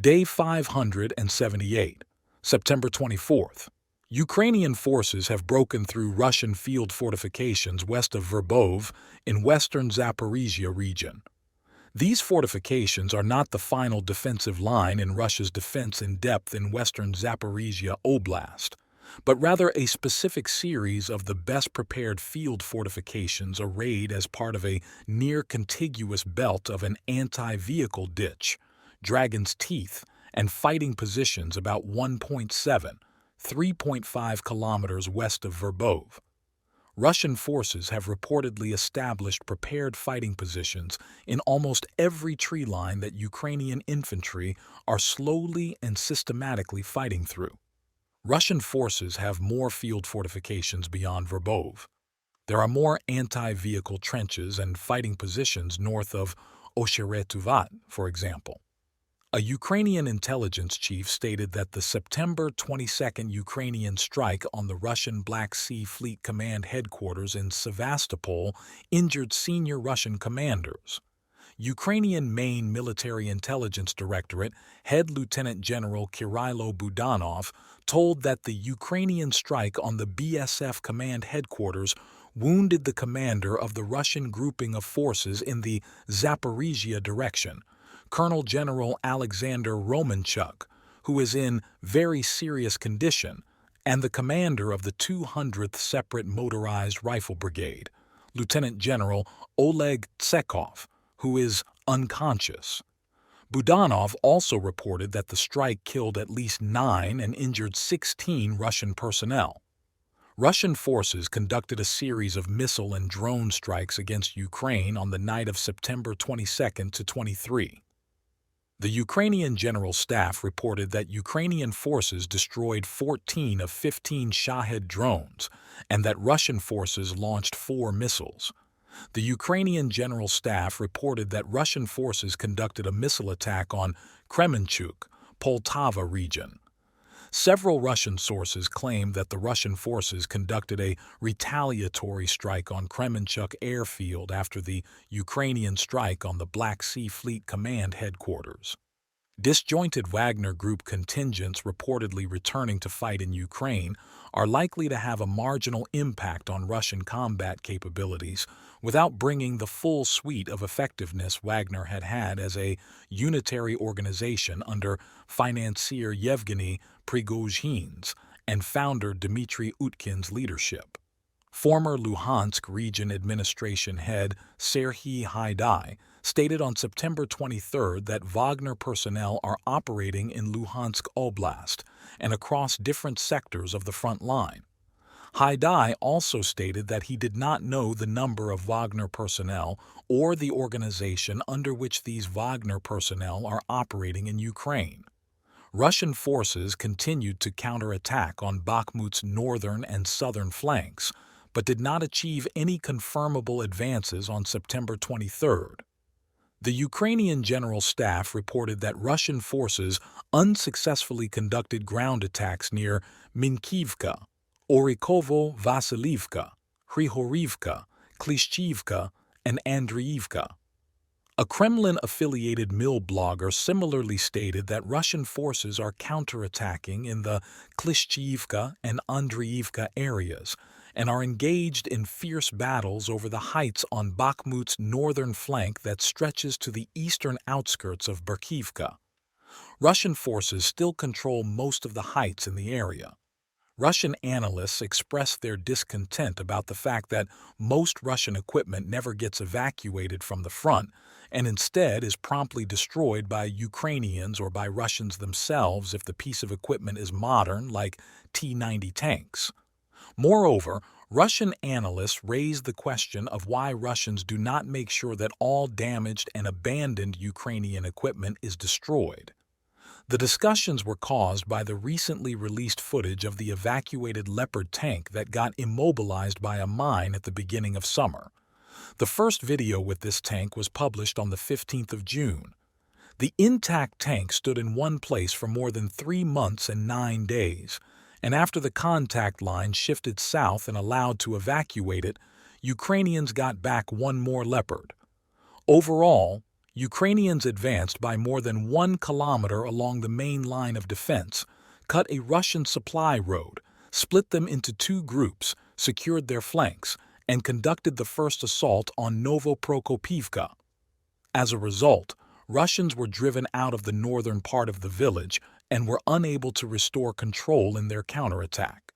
Day 578, September 24th. Ukrainian forces have broken through Russian field fortifications west of Verbove in western Zaporizhia region. These fortifications are not the final defensive line in Russia's defense in depth in western Zaporizhia Oblast, but rather a specific series of the best-prepared field fortifications arrayed as part of a near-contiguous belt of an anti-vehicle ditch, Dragon's Teeth, and fighting positions about 3.5 kilometers west of Verbove. Russian forces have reportedly established prepared fighting positions in almost every tree line that Ukrainian infantry are slowly and systematically fighting through. Russian forces have more field fortifications beyond Verbove. There are more anti-vehicle trenches and fighting positions north of Oshcheretvat, for example. A Ukrainian intelligence chief stated that the September 22nd Ukrainian strike on the Russian Black Sea Fleet Command headquarters in Sevastopol injured senior Russian commanders. Ukrainian Main Military Intelligence Directorate Head Lieutenant General Kirill Budanov told that the Ukrainian strike on the BSF command headquarters wounded the commander of the Russian grouping of forces in the Zaporizhia direction, Colonel General Alexander Romanchuk, who is in very serious condition, and the commander of the 200th Separate Motorized Rifle Brigade, Lieutenant General Oleg Tsekov, who is unconscious. Budanov also reported that the strike killed at least 9 and injured 16 Russian personnel. Russian forces conducted a series of missile and drone strikes against Ukraine on the night of September 22nd to 23. The Ukrainian General Staff reported that Ukrainian forces destroyed 14 of 15 Shahed drones and that Russian forces launched 4 missiles. The Ukrainian General Staff reported that Russian forces conducted a missile attack on Kremenchuk, Poltava region. Several Russian sources claim that the Russian forces conducted a retaliatory strike on Kremenchuk airfield after the Ukrainian strike on the Black Sea Fleet Command headquarters. Disjointed Wagner Group contingents reportedly returning to fight in Ukraine are likely to have a marginal impact on Russian combat capabilities without bringing the full suite of effectiveness Wagner had as a unitary organization under financier Yevgeny Prigozhin's and founder Dmitry Utkin's leadership. Former Luhansk Region Administration head Serhiy Haidai stated on September 23 that Wagner personnel are operating in Luhansk Oblast and across different sectors of the front line. Haidai also stated that he did not know the number of Wagner personnel or the organization under which these Wagner personnel are operating in Ukraine. Russian forces continued to counterattack on Bakhmut's northern and southern flanks, but did not achieve any confirmable advances on September 23. The Ukrainian General Staff reported that Russian forces unsuccessfully conducted ground attacks near Minkivka, Orikovo-Vasilivka, Hrihorivka, Klishchivka, and Andriivka. A Kremlin-affiliated mill blogger similarly stated that Russian forces are counterattacking in the Klishchivka and Andriivka areas and are engaged in fierce battles over the heights on Bakhmut's northern flank that stretches to the eastern outskirts of Berkivka. Russian forces still control most of the heights in the area. Russian analysts expressed their discontent about the fact that most Russian equipment never gets evacuated from the front and instead is promptly destroyed by Ukrainians or by Russians themselves if the piece of equipment is modern, like T-90 tanks. Moreover, Russian analysts raised the question of why Russians do not make sure that all damaged and abandoned Ukrainian equipment is destroyed. The discussions were caused by the recently released footage of the evacuated Leopard tank that got immobilized by a mine at the beginning of summer. The first video with this tank was published on the 15th of June. The intact tank stood in one place for more than 3 months and 9 days, and after the contact line shifted south and allowed to evacuate it, Ukrainians got back one more Leopard. Overall, Ukrainians advanced by more than 1 kilometer along the main line of defense, cut a Russian supply road, split them into two groups, secured their flanks, and conducted the first assault on Novoprokopivka. As a result, Russians were driven out of the northern part of the village and were unable to restore control in their counterattack.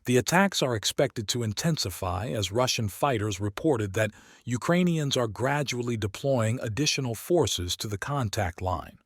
The attacks are expected to intensify as Russian fighters reported that Ukrainians are gradually deploying additional forces to the contact line.